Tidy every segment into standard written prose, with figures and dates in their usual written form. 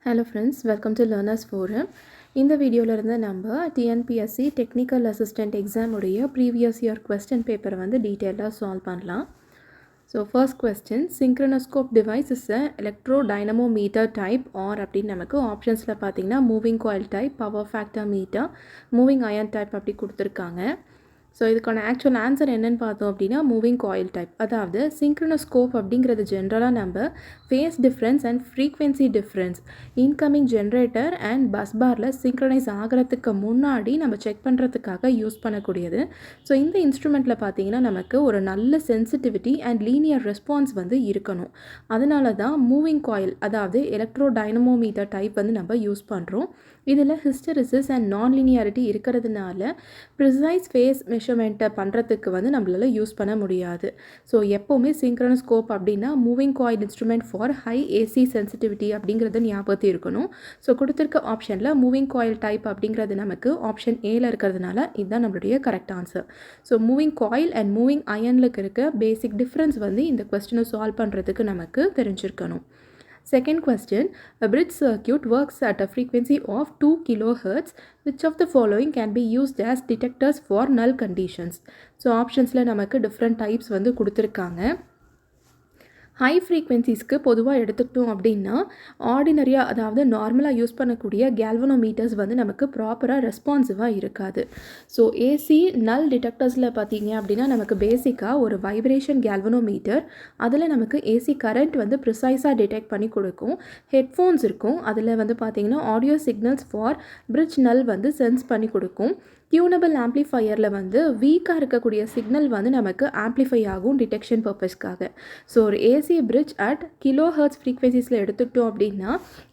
Hello friends, welcome to Learners Forum. இந்த வீடியோல இருந்து நம்ம TNPSC Technical Assistant exam உடைய previous year question paper வந்து டீடைலா சால்வ் பண்ணலாம். So first question, Synchroscope device is a electro-dynamometer type or அப்படின்னு நமக்கு ஆப்ஷன்ஸ்ல பார்த்தீங்கன்னா moving coil type, power factor meter, moving iron type அப்படி கொடுத்திருக்காங்க. ஸோ இதுக்கான ஆக்சுவல் ஆன்சர் என்னன்னு பார்த்தோம் அப்படின்னா மூவிங் காயில் டைப். அதாவது சிங்க்ரோனோஸ்கோப் அப்படிங்கிறது ஜென்ரலாக நம்ம phase difference and frequency difference incoming generator and bus பாரில் சிங்க்ரனைஸ் ஆகிறதுக்கு முன்னாடி நம்ம செக் பண்ணுறதுக்காக யூஸ் பண்ணக்கூடியது. ஸோ இந்த இன்ஸ்ட்ருமெண்ட்டில் பார்த்தீங்கன்னா நமக்கு ஒரு நல்ல சென்சிட்டிவிட்டி அண்ட் லீனியர் ரெஸ்பான்ஸ் வந்து இருக்கணும். அதனால தான் மூவிங் காயில் அதாவது எலக்ட்ரோ டைனமோமீட்டர் டைப் வந்து நம்ம யூஸ் பண்ணுறோம். இதில் ஹிஸ்டரிசிஸ் அண்ட் நான் லீனியாரிட்டி இருக்கிறதுனால ப்ரிசைஸ் ஃபேஸ் மெஷர்மெண்ட்டை பண்ணுறதுக்கு வந்து நம்மளால் யூஸ் பண்ண முடியாது. ஸோ எப்போவுமே சிங்க்ரோனோஸ்கோப் அப்படின்னா moving coil instrument for high AC sensitivity அப்படிங்கிறத ஞாபகத்தில் இருக்கணும். ஸோ கொடுத்துருக்க ஆப்ஷனில் மூவிங் காயில் டைப் அப்படிங்கிறது நமக்கு ஆப்ஷன் ஏல இருக்கிறதுனால இதுதான் நம்மளுடைய correct answer. So moving coil and moving அயனில் இருக்க பேசிக் டிஃப்ரென்ஸ் வந்து இந்த கொஸ்டினை சால்வ் பண்ணுறதுக்கு நமக்கு தெரிஞ்சிருக்கணும். Second question, a bridge circuit works at a frequency of 2 kHz. Which of the following can be used as detectors for null conditions? So optionsல நமக்கு different types வந்து கொடுத்திருக்காங்க. ஹை ஃப்ரீக்வென்சிஸ்க்கு பொதுவாக எடுத்துக்கிட்டோம் அப்படின்னா ஆர்டினரியாக அதாவது நார்மலாக யூஸ் பண்ணக்கூடிய கேல்வனோமீட்டர்ஸ் வந்து நமக்கு ப்ராப்பராக ரெஸ்பான்சிவாக இருக்காது. ஸோ ஏசி நல் டிடெக்டர்ஸில் பார்த்தீங்க அப்படின்னா நமக்கு பேசிக்காக ஒரு வைப்ரேஷன் கேல்வனோமீட்டர், அதில் நமக்கு ஏசி கரண்ட் வந்து ப்ரிசைஸாக டிடெக்ட் பண்ணி கொடுக்கும். ஹெட்ஃபோன்ஸ் இருக்கும், அதில் வந்து பார்த்திங்கன்னா ஆடியோ சிக்னல்ஸ் ஃபார் பிரிட்ஜ் நல் வந்து சென்ஸ் பண்ணி கொடுக்கும். டியூனபிள் ஆம்ப்ளிஃபையரில் வந்து வீக்காக இருக்கக்கூடிய சிக்னல் வந்து நமக்கு ஆம்ப்ளிஃபை ஆகும் டிடெக்ஷன் பர்பஸ்க்காக. ஸோ ஒரு AC bridge at kilo hertz ஃப்ரீக்வன்சிஸில் எடுத்துக்கிட்டோம் அப்படின்னா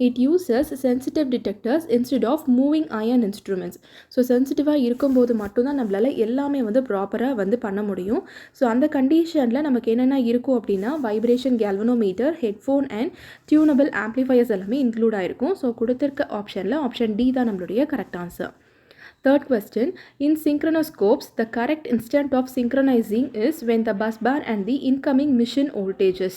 it uses sensitive detectors instead of moving iron instruments. So சென்சிட்டிவாக இருக்கும்போது மட்டும்தான் நம்மளால் எல்லாமே வந்து ப்ராப்பராக வந்து பண்ண முடியும். ஸோ அந்த கண்டிஷனில் நமக்கு என்னென்ன இருக்கும் அப்படின்னா vibration galvanometer, headphone and tunable amplifiers எல்லாமே இன்க்ளூட் ஆகிருக்கும். ஸோ கொடுத்துருக்க ஆப்ஷனில் ஆப்ஷன் டி தான் நம்மளுடைய correct answer. Third question, in synchronoscopes, the correct instant of synchronizing is when the bus bar and the incoming mission voltages.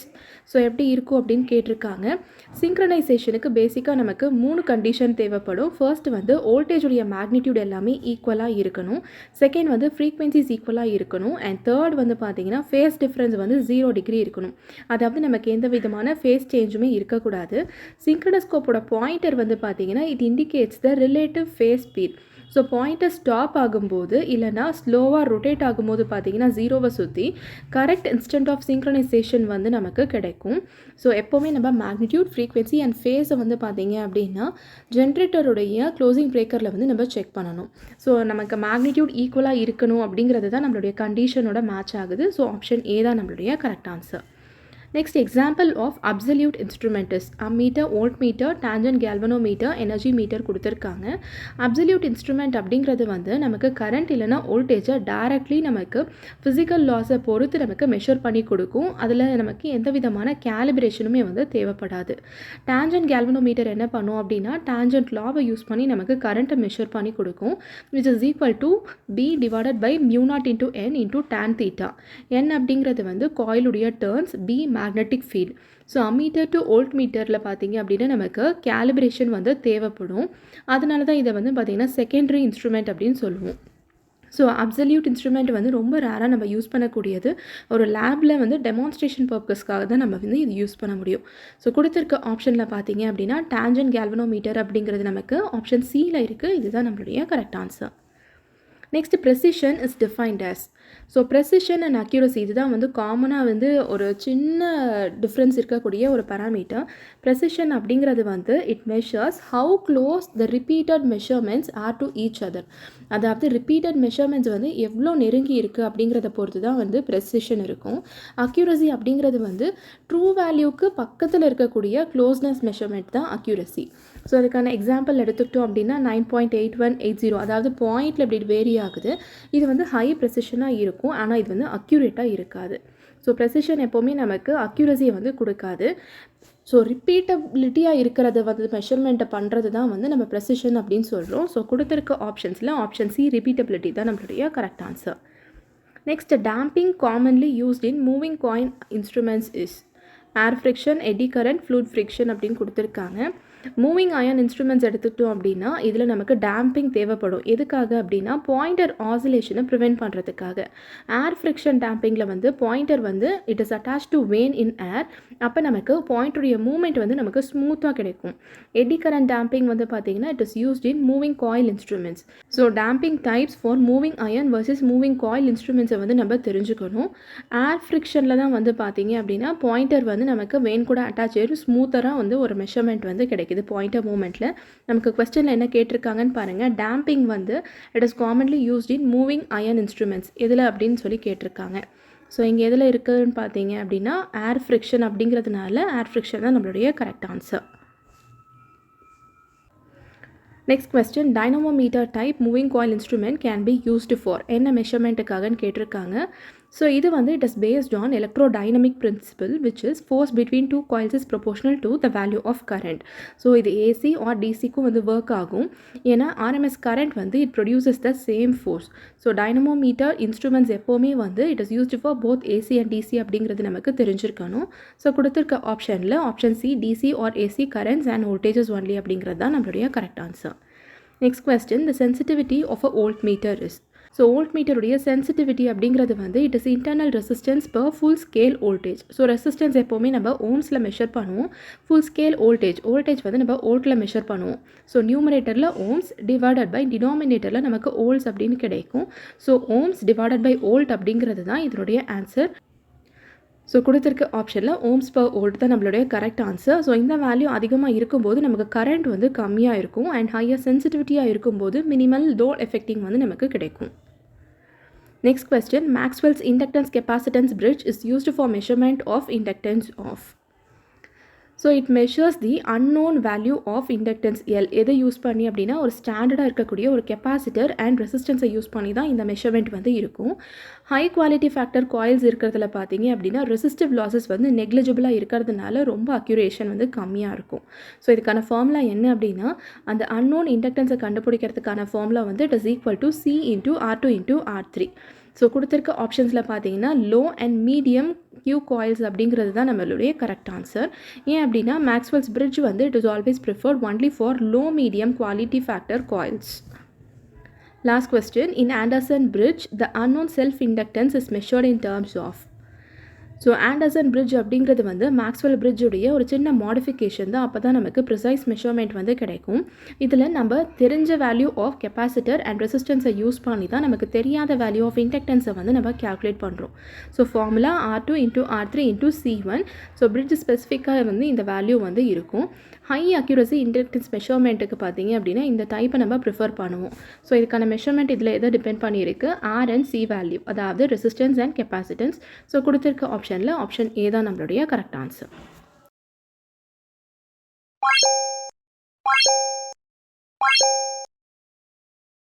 So எப்படி இருக்கும் அப்படின்னு கேட்டிருக்காங்க. சிங்க்ரனைசேஷனுக்கு பேசிக்காக நமக்கு 3 கண்டிஷன் தேவைப்படும். ஃபர்ஸ்ட் வந்து வோல்டேஜுடைய மேக்னிடியூட் எல்லாமே ஈக்குவலாக இருக்கணும். செகண்ட் வந்து ஃப்ரீக்வன்சிஸ் ஈக்குவலாக இருக்கணும். அண்ட் தேர்ட் வந்து பார்த்தீங்கன்னா ஃபேஸ் டிஃப்ரென்ஸ் வந்து 0 டிகிரி இருக்கணும். அதாவது நமக்கு எந்த விதமான ஃபேஸ் சேஞ்சுமே இருக்கக்கூடாது. சிங்க்ரோனோஸ்கோப்போட பாயிண்டர் வந்து பார்த்தீங்கன்னா it indicates the relative phase speed. So pointer stop ஆகும்போது இல்லைனா ஸ்லோவாக ரொட்டேட் ஆகும்போது பார்த்தீங்கன்னா 0வை சுற்றி கரெக்ட் இன்ஸ்டன்ட் ஆஃப் சிங்க்ரனைசேஷன் வந்து நமக்கு கிடைக்கும். ஸோ எப்போவுமே நம்ம மேக்னிடியூட், ஃப்ரீக்வன்சி அண்ட் ஃபேஸை வந்து பார்த்தீங்க அப்படின்னா ஜென்ரேட்டருடைய க்ளோசிங் பிரேக்கரில் வந்து நம்ம செக் பண்ணணும். ஸோ நமக்கு மேக்னிடியூட் ஈக்குவலாக இருக்கணும் அப்படிங்கிறது தான் நம்மளுடைய கண்டிஷனோட மேட்ச் ஆகுது. ஸோ ஆப்ஷன் ஏ தான் நம்மளுடைய correct answer. Next example of absolute instrument is ammeter, voltmeter, tangent galvanometer, energy meter கொடுத்துருக்காங்க. absolute instrument அப்படிங்கிறது வந்து நமக்கு கரண்ட் இல்லைனா வோல்டேஜை டைரக்ட்லி நமக்கு ஃபிசிக்கல் லாஸை பொறுத்து நமக்கு மெஷர் பண்ணி கொடுக்கும். அதில் நமக்கு எந்த விதமான கேலிப்ரேஷனுமே வந்து தேவைப்படாது. tangent galvanometer என்ன பண்ணும் அப்படின்னா tangent லாவை யூஸ் பண்ணி நமக்கு கரண்ட்டை மெஷர் பண்ணி கொடுக்கும். which is equal to B divided by mu naught into N into tan theta. N அப்படிங்கிறது வந்து காயிலுடைய turns, B magnetic field. So ammeter to volt மீட்டரில் பார்த்தீங்க அப்படின்னா நமக்கு கேலிப்ரேஷன் வந்து தேவைப்படும். அதனால தான் இதை வந்து பார்த்திங்கன்னா செகண்டரி இன்ஸ்ட்ருமெண்ட் அப்படின்னு சொல்லுவோம். ஸோ அப்சல்யூட் இன்ஸ்ட்ருமெண்ட் வந்து ரொம்ப ரேராக நம்ம யூஸ் பண்ணக்கூடியது. ஒரு லேபில் வந்து டெமான்ஸ்ட்ரேஷன் பர்பஸ்க்காக தான் நம்ம வந்து இது யூஸ் பண்ண முடியும். ஸோ கொடுத்துருக்க ஆப்ஷனில் பார்த்தீங்க அப்படின்னா டேஞ்சன்ட் கேல்வனோமீட்டர் அப்படிங்கிறது நமக்கு ஆப்ஷன் சியில் இருக்குது. இதுதான் நம்மளுடைய correct answer. Next precision is defined as. So precision and accuracy இதுதான் வந்து காமனாக வந்து ஒரு சின்ன டிஃப்ரென்ஸ் இருக்கக்கூடிய ஒரு பேராமீட்டர். ப்ரெசிஷன் அப்படிங்கிறது வந்து it measures how close the repeated measurements R to each other. அதாவது ரிப்பீட்டட் மெஷர்மெண்ட்ஸ் வந்து எவ்வளோ நெருங்கி இருக்குது அப்படிங்கிறத பொறுத்து தான் வந்து ப்ரெசிஷன் இருக்கும். அக்யூரசி அப்படிங்கிறது வந்து ட்ரூ வேல்யூக்கு பக்கத்தில் இருக்கக்கூடிய க்ளோஸ்னஸ் மெஷர்மெண்ட் தான் அக்யூரசி. ஸோ அதுக்கான எக்ஸாம்பிள் எடுத்துக்கிட்டோம் அப்படின்னா 9.8180, அதாவது பாயிண்டில் இப்படி வேரி ஆகுது. இது வந்து ஹை ப்ரெசிஷனாக இருக்கும், ஆனால் இது வந்து அக்யூரேட்டாக இருக்காது. ஸோ ப்ரெசிஷன் எப்போவுமே நமக்கு அக்யூரசியை வந்து கொடுக்காது. ஸோ ரிப்பீட்டபிலிட்டியாக இருக்கிறத வந்து மெஷர்மெண்ட்டை பண்ணுறது தான் வந்து நம்ம ப்ரெசிஷன் அப்படின்னு சொல்கிறோம். ஸோ கொடுத்துருக்க ஆப்ஷன்ஸில் ஆப்ஷன் சி ரிப்பீட்டபிலிட்டி தான் நம்மளுடைய correct answer. Next damping commonly used in moving coil instruments is air friction, eddy current, fluid friction அப்படின்னு கொடுத்துருக்காங்க. மூவிங் அயன் இன்ஸ்ட்ருமெண்ட்ஸ் எடுத்துக்கிட்டோம் அப்படின்னா இதில் நமக்கு டேம்பிங் தேவைப்படும். எதுக்காக அப்படின்னா பாயிண்டர் ஆசிலேஷனை ப்ரிவெண்ட் பண்ணுறதுக்காக. ஏர் ஃப்ரிக்ஷன் டேம்பிங்கில் வந்து பாயிண்டர் வந்து it is attach to vane in air. அப்போ நமக்கு பாயிண்டருடைய மூவ்மெண்ட் வந்து நமக்கு ஸ்மூத்தாக கிடைக்கும். எடி கரண்ட் டேம்பிங் வந்து பார்த்தீங்கன்னா it is used in moving coil instruments. So damping types for moving iron versus moving coil இன்ஸ்ட்ருமெண்ட்ஸை வந்து நம்ம தெரிஞ்சுக்கணும். ஏர் ஃப்ரிக்ஷனில் தான் வந்து பார்த்தீங்க அப்படின்னா பாயிண்டர் வந்து நமக்கு வேன் கூட அட்டாச் ஆகிடும். ஸ்மூத்தராக வந்து ஒரு மெஷர்மெண்ட் வந்து கிடைக்குது பாயிண்டர் மூமெண்ட்டில். நமக்கு கொஸ்டினில் என்ன கேட்டிருக்காங்கன்னு பாருங்கள். டேம்பிங் வந்து it is commonly used in moving iron instruments எதில் அப்படின்னு சொல்லி கேட்டிருக்காங்க. ஸோ இங்கே எதில் இருக்குதுன்னு பார்த்தீங்க அப்படின்னா ஏர் ஃப்ரிக்ஷன் அப்படிங்கிறதுனால ஏர் ஃப்ரிக்ஷன் தான் நம்மளுடைய correct answer. Next question, dynamometer type moving coil instrument can be used for என்ன மெஷர்மெண்ட்டுக்காகன்னு கேட்டிருக்காங்க. ஸோ இது வந்து it is based on electrodynamic principle which is force between two coils is proportional to the value of current. So இது AC or டிசிக்கும் வந்து work ஆகும். ஏன்னா ஆர்எம்எஸ் கரண்ட் வந்து it produces the same force. So dynamometer instruments எப்போவுமே வந்து it is used for both AC and DC அப்படிங்கிறது நமக்கு தெரிஞ்சிருக்கணும். ஸோ கொடுத்துருக்க ஆப்ஷனில் option C DC or AC currents and voltages only அப்படிங்கிறது தான் நம்மளுடைய correct answer. Next question, the sensitivity of a voltmeter is. So வோல்ட்மீட்டருடைய சென்சிட்டிவிட்டி அப்படிங்கிறது வந்து it is internal resistance per full scale voltage. So resistance எப்போவுமே நம்ம ஓம்ஸில் measure பண்ணுவோம். ஃபுல் ஸ்கேல் வோல்டேஜ் வந்து நம்ம வோல்ட்டில் மெஷர் பண்ணுவோம். ஸோ நியூமரேட்டரில் ஓம்ஸ் டிவைடட் பை டினாமினேட்டரில் நமக்கு வோல்ட்ஸ் அப்படின்னு கிடைக்கும். So ohms divided by volt அப்படிங்கிறது தான் இதனுடைய ஆன்சர். ஸோ கொடுத்துருக்க ஆப்ஷனில் ஓம்ஸ் பர் வோல்ட் தான் நம்மளுடைய கரெக்ட் ஆன்சர். ஸோ இந்த வேல்யூ அதிகமாக இருக்கும்போது நமக்கு கரண்ட் வந்து கம்மியாக இருக்கும் அண்ட் ஹையர் சென்சிட்டிவிட்டியாக இருக்கும்போது மினிமல் லோட் எஃபெக்டிங் வந்து நமக்கு கிடைக்கும். Next question, Maxwell's inductance capacitance bridge is used for measurement of inductance of. So it measures the unknown value of inductance L. எதை யூஸ் பண்ணி அப்படின்னா ஒரு ஸ்டாண்டர்டாக இருக்கக்கூடிய ஒரு கெப்பாசிட்டர் அண்ட் ரெசிஸ்டன்ஸை யூஸ் பண்ணி தான் இந்த மெஷர்மெண்ட் வந்து இருக்கும். ஹை குவாலிட்டி ஃபேக்டர் காயில்ஸ் இருக்கிறதுல பார்த்தீங்க அப்படின்னா ரெசிஸ்டிவ் லாஸஸ் வந்து நெக்லிஜிபிளாக இருக்கிறதுனால ரொம்ப அக்யூரேஷன் வந்து கம்மியாக இருக்கும். ஸோ இதுக்கான ஃபார்முலா என்ன அப்படின்னா அந்த அன்னோன் இண்டக்டன்ஸை கண்டுபிடிக்கிறதுக்கான ஃபார்முலா வந்து it is equal to C into R2 into R3. So கொடுத்துருக்க ஆப்ஷன்ஸில் பார்த்தீங்கன்னா low and medium Q coils அப்படிங்கிறது தான் நம்மளுடைய கரெக்ட் ஆன்சர். ஏன் அப்படின்னா மேக்ஸ்வெல்ஸ் பிரிட்ஜ் வந்து it is always preferred only for low medium quality factor coils. Last question, in Anderson bridge the unknown self inductance is measured in terms of. So Anderson bridge அப்படிங்கிறது வந்து Maxwell பிரிட்ஜுடைய ஒரு சின்ன modification தான். அப்போ தான் நமக்கு precise measurement வந்து கிடைக்கும். இதில் நம்ம தெரிஞ்ச வேல்யூ ஆஃப் கெப்பாசிட்டர் அண்ட் ரெசிஸ்டன்ஸை யூஸ் பண்ணி தான் நமக்கு தெரியாத வேல்யூ ஆஃப் இண்டக்டன்ஸை வந்து நம்ம கேல்குலேட் பண்ணுறோம். So formula R2 into R3 into C1. So bridge ஸ்பெசிஃபிக்காக வந்து இந்த வேல்யூ வந்து இருக்கும். ஹை அக்யூரசி இண்டக்டன்ஸ் மெஷர்மெண்ட்டுக்கு பார்த்தீங்க அப்படின்னா இந்த டைப்பை நம்ம ப்ரிஃபர் பண்ணுவோம். ஸோ இதுக்கான மெஷர்மெண்ட் இதில் எதை டிபெண்ட் பண்ணியிருக்கு, R and C வேல்யூ, அதாவது ரெசிஸ்டன்ஸ் அண்ட் கெப்பாசிட்டன்ஸ். ஸோ கொடுத்துருக்க ஆப்ஷனில் ஆப்ஷன் ஏ தான் நம்மளுடைய கரெக்ட் ஆன்சர்.